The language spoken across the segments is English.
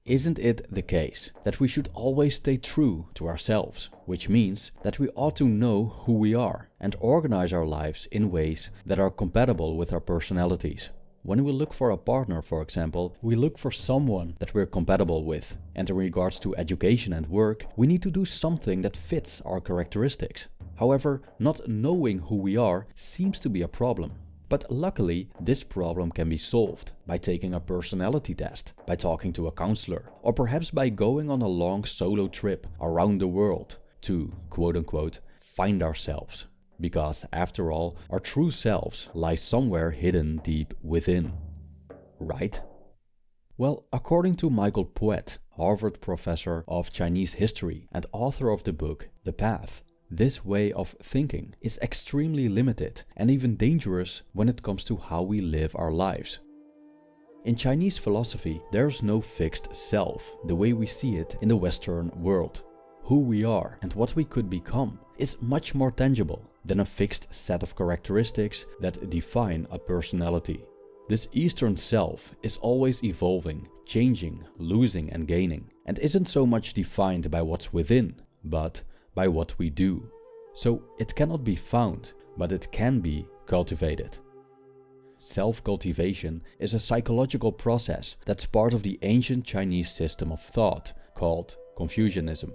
Isn't it the case that we should always stay true to ourselves, which means that we ought to know who we are and organize our lives in ways that are compatible with our personalities? When we look for a partner, for example, we look for someone that we're compatible with, and in regards to education and work, we need to do something that fits our characteristics. However, not knowing who we are seems to be a problem. But luckily, this problem can be solved by taking a personality test, by talking to a counselor, or perhaps by going on a long solo trip around the world to, quote-unquote, find ourselves. Because, after all, our true selves lie somewhere hidden deep within. Right? Well, according to Michael Poet, Harvard professor of Chinese history and author of the book The Path, this way of thinking is extremely limited and even dangerous when it comes to how we live our lives. In Chinese philosophy, there's no fixed self the way we see it in the Western world. Who we are and what we could become is much more tangible than a fixed set of characteristics that define a personality. This Eastern self is always evolving, changing, losing and gaining, and isn't so much defined by what's within, but by what we do. So it cannot be found, but it can be cultivated. Self-cultivation is a psychological process that's part of the ancient Chinese system of thought called Confucianism.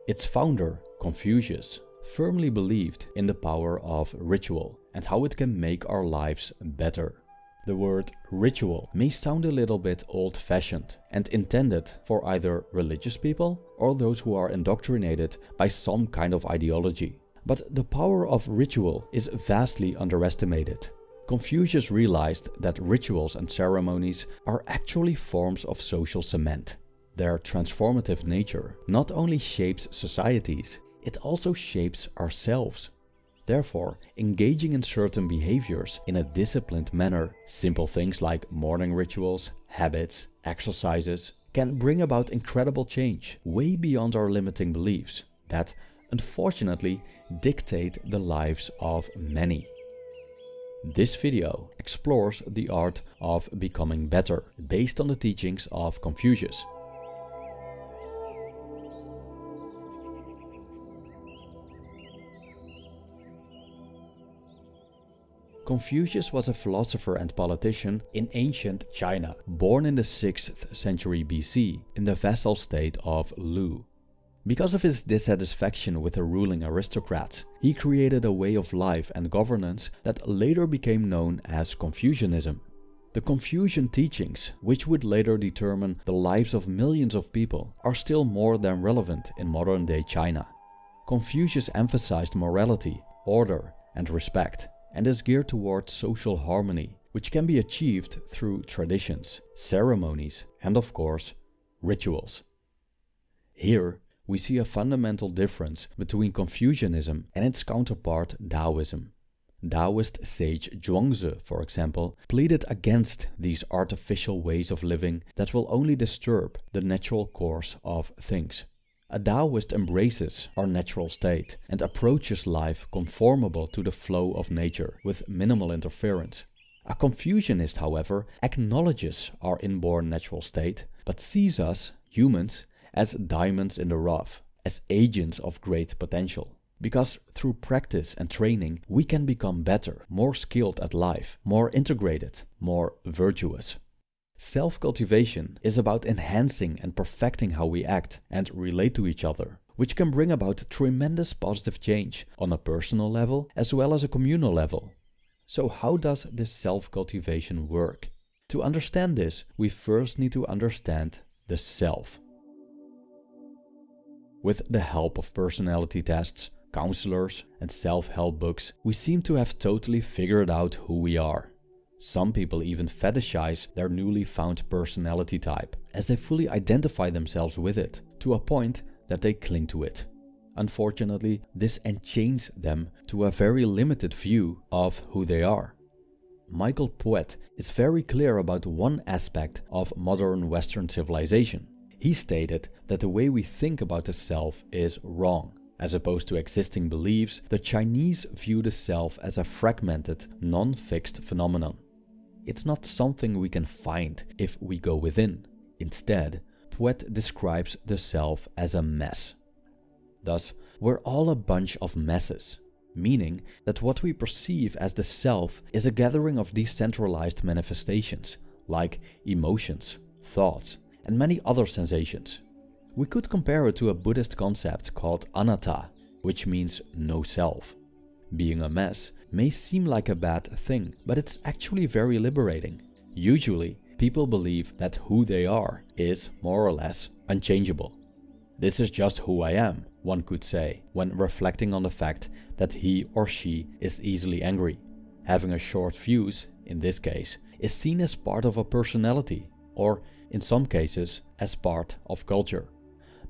Its founder, Confucius, firmly believed in the power of ritual and how it can make our lives better. The word ritual may sound a little bit old-fashioned and intended for either religious people or those who are indoctrinated by some kind of ideology. But the power of ritual is vastly underestimated. Confucius realized that rituals and ceremonies are actually forms of social cement. Their transformative nature not only shapes societies, it also shapes ourselves. Therefore, engaging in certain behaviors in a disciplined manner, simple things like morning rituals, habits, exercises, can bring about incredible change way beyond our limiting beliefs that, unfortunately, dictate the lives of many. This video explores the art of becoming better based on the teachings of Confucius. Confucius was a philosopher and politician in ancient China, born in the 6th century BC in the vassal state of Lu. Because of his dissatisfaction with the ruling aristocrats, he created a way of life and governance that later became known as Confucianism. The Confucian teachings, which would later determine the lives of millions of people, are still more than relevant in modern-day China. Confucius emphasized morality, order, and respect, and is geared towards social harmony, which can be achieved through traditions, ceremonies, and of course, rituals. Here, we see a fundamental difference between Confucianism and its counterpart Taoism. Taoist sage Zhuangzi, for example, pleaded against these artificial ways of living that will only disturb the natural course of things. A Taoist embraces our natural state and approaches life conformable to the flow of nature with minimal interference. A Confucianist, however, acknowledges our inborn natural state, but sees us, humans, as diamonds in the rough, as agents of great potential. Because through practice and training, we can become better, more skilled at life, more integrated, more virtuous. Self-cultivation is about enhancing and perfecting how we act and relate to each other, which can bring about tremendous positive change on a personal level as well as a communal level. So how does this self-cultivation work? To understand this, we first need to understand the self. With the help of personality tests, counselors, and self-help books, we seem to have totally figured out who we are. Some people even fetishize their newly found personality type, as they fully identify themselves with it, to a point that they cling to it. Unfortunately, this enchains them to a very limited view of who they are. Michael Poet is very clear about one aspect of modern Western civilization. He stated that the way we think about the self is wrong. As opposed to existing beliefs, the Chinese view the self as a fragmented, non-fixed phenomenon. It's not something we can find if we go within. Instead, poet describes the self as a mess. Thus, we're all a bunch of messes, meaning that what we perceive as the self is a gathering of decentralized manifestations, like emotions, thoughts, and many other sensations. We could compare it to a Buddhist concept called anatta, which means no self. Being a mess may seem like a bad thing, but it's actually very liberating. Usually, people believe that who they are is, more or less, unchangeable. This is just who I am, one could say, when reflecting on the fact that he or she is easily angry. Having a short fuse, in this case, is seen as part of a personality, or, in some cases, as part of culture.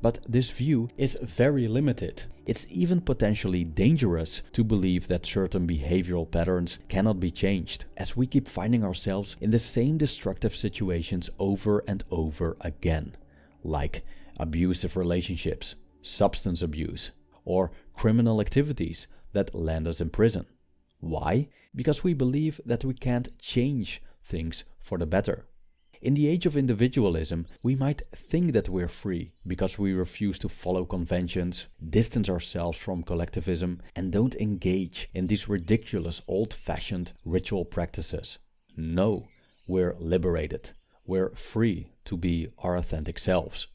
But this view is very limited. It's even potentially dangerous to believe that certain behavioral patterns cannot be changed, as we keep finding ourselves in the same destructive situations over and over again, like abusive relationships, substance abuse, or criminal activities that land us in prison. Why? Because we believe that we can't change things for the better. In the age of individualism, we might think that we're free because we refuse to follow conventions, distance ourselves from collectivism, and don't engage in these ridiculous old-fashioned ritual practices. No, we're liberated. We're free to be our authentic selves.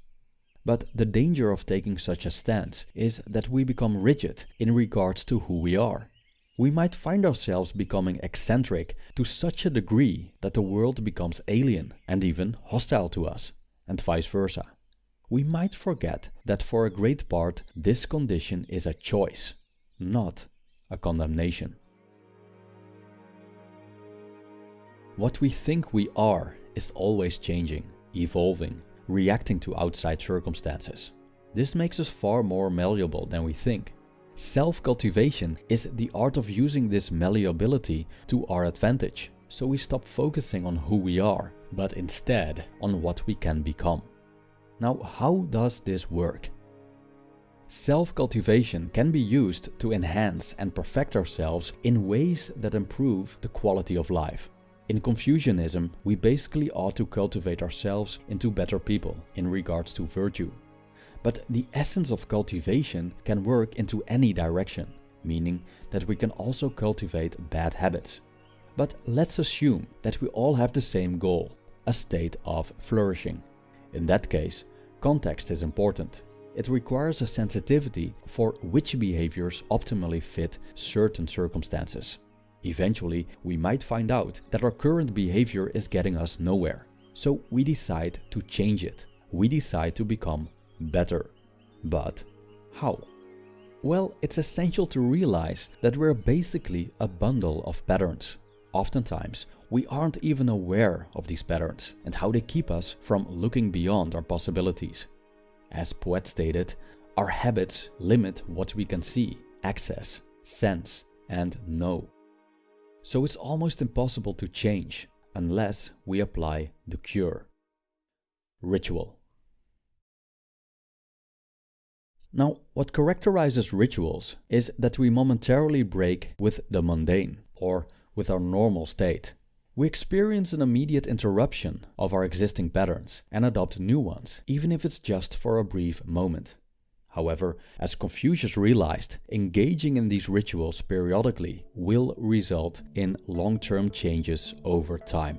But the danger of taking such a stance is that we become rigid in regards to who we are. We might find ourselves becoming eccentric to such a degree that the world becomes alien and even hostile to us, and vice versa. We might forget that for a great part this condition is a choice, not a condemnation. What we think we are is always changing, evolving, reacting to outside circumstances. This makes us far more malleable than we think. Self-cultivation is the art of using this malleability to our advantage, so we stop focusing on who we are, but instead on what we can become. Now, how does this work? Self-cultivation can be used to enhance and perfect ourselves in ways that improve the quality of life. In Confucianism, we basically ought to cultivate ourselves into better people in regards to virtue. But the essence of cultivation can work into any direction, meaning that we can also cultivate bad habits. But let's assume that we all have the same goal, a state of flourishing. In that case, context is important. It requires a sensitivity for which behaviors optimally fit certain circumstances. Eventually, we might find out that our current behavior is getting us nowhere. So we decide to change it. We decide to become better. But how? Well, it's essential to realize that we're basically a bundle of patterns. Oftentimes, we aren't even aware of these patterns and how they keep us from looking beyond our possibilities. As Poet stated, our habits limit what we can see, access, sense, and know. So it's almost impossible to change unless we apply the cure. Ritual. Now, what characterizes rituals is that we momentarily break with the mundane, or with our normal state. We experience an immediate interruption of our existing patterns and adopt new ones, even if it's just for a brief moment. However, as Confucius realized, engaging in these rituals periodically will result in long-term changes over time.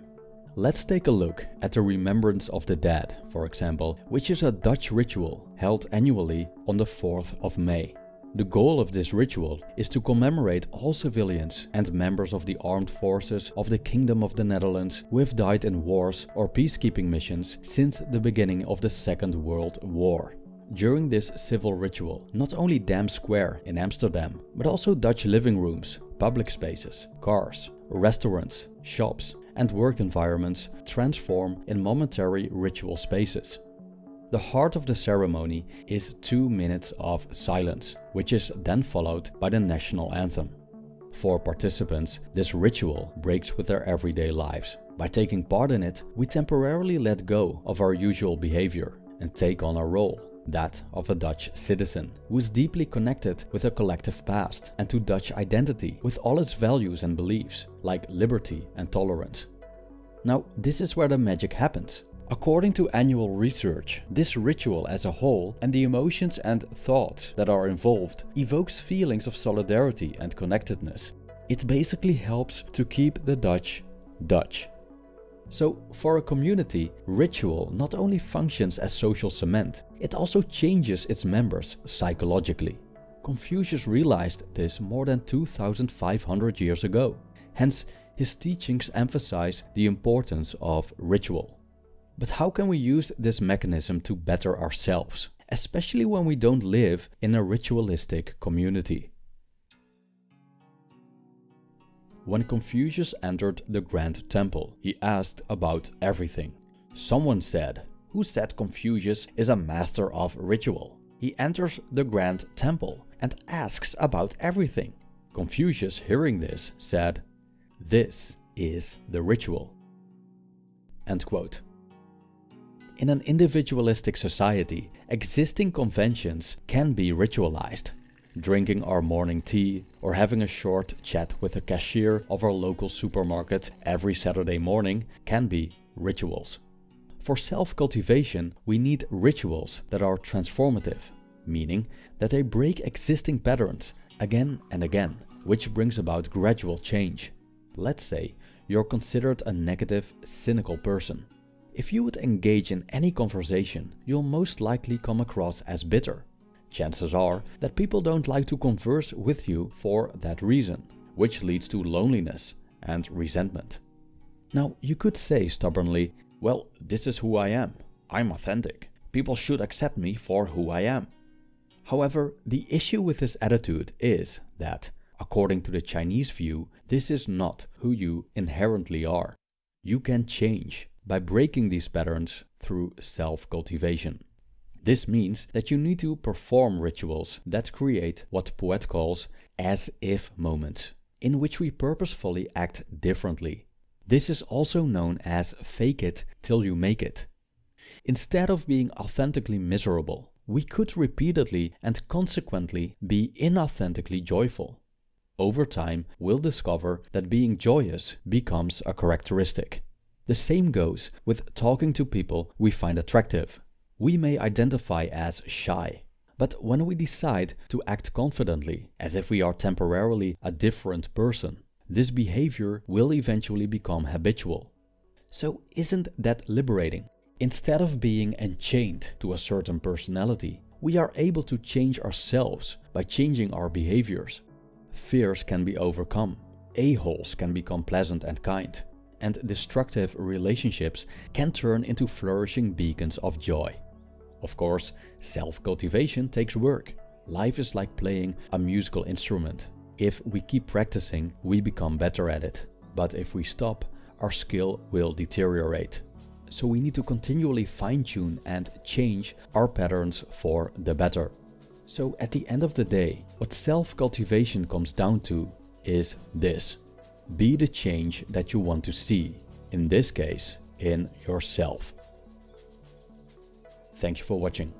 Let's take a look at the Remembrance of the Dead, for example, which is a Dutch ritual held annually on the 4th of May. The goal of this ritual is to commemorate all civilians and members of the armed forces of the Kingdom of the Netherlands who have died in wars or peacekeeping missions since the beginning of the Second World War. During this civil ritual, not only Dam Square in Amsterdam, but also Dutch living rooms, public spaces, cars, restaurants, shops, and work environments transform in momentary ritual spaces. The heart of the ceremony is 2 minutes of silence, which is then followed by the national anthem. For participants, this ritual breaks with their everyday lives. By taking part in it, we temporarily let go of our usual behavior and take on a role, that of a Dutch citizen, who is deeply connected with a collective past and to Dutch identity with all its values and beliefs, like liberty and tolerance. Now, this is where the magic happens. According to annual research, this ritual as a whole and the emotions and thoughts that are involved evokes feelings of solidarity and connectedness. It basically helps to keep the Dutch Dutch. So, for a community, ritual not only functions as social cement, it also changes its members psychologically. Confucius realized this more than 2,500 years ago. Hence, his teachings emphasize the importance of ritual. But how can we use this mechanism to better ourselves, especially when we don't live in a ritualistic community? When Confucius entered the Grand Temple, he asked about everything. Someone said, "Who said Confucius is a master of ritual? He enters the Grand Temple and asks about everything." Confucius, hearing this, said, "This is the ritual." End quote. In an individualistic society, existing conventions can be ritualized. Drinking our morning tea or having a short chat with the cashier of our local supermarket every Saturday morning can be rituals. For self-cultivation, we need rituals that are transformative, meaning that they break existing patterns again and again, which brings about gradual change. Let's say you're considered a negative, cynical person. If you would engage in any conversation, you'll most likely come across as bitter. Chances are that people don't like to converse with you for that reason, which leads to loneliness and resentment. Now, you could say stubbornly, "Well, this is who I am. I'm authentic. People should accept me for who I am." However, the issue with this attitude is that, according to the Chinese view, this is not who you inherently are. You can change by breaking these patterns through self-cultivation. This means that you need to perform rituals that create what Poet calls as-if moments, in which we purposefully act differently. This is also known as fake it till you make it. Instead of being authentically miserable, we could repeatedly and consequently be inauthentically joyful. Over time, we'll discover that being joyous becomes a characteristic. The same goes with talking to people we find attractive. We may identify as shy, but when we decide to act confidently, as if we are temporarily a different person, this behavior will eventually become habitual. So isn't that liberating? Instead of being enchained to a certain personality, we are able to change ourselves by changing our behaviors. Fears can be overcome, a-holes can become pleasant and kind, and destructive relationships can turn into flourishing beacons of joy. Of course, self-cultivation takes work. Life is like playing a musical instrument. If we keep practicing, we become better at it. But if we stop, our skill will deteriorate. So we need to continually fine-tune and change our patterns for the better. So at the end of the day, what self-cultivation comes down to is this. Be the change that you want to see, in this case, in yourself. Thank you for watching.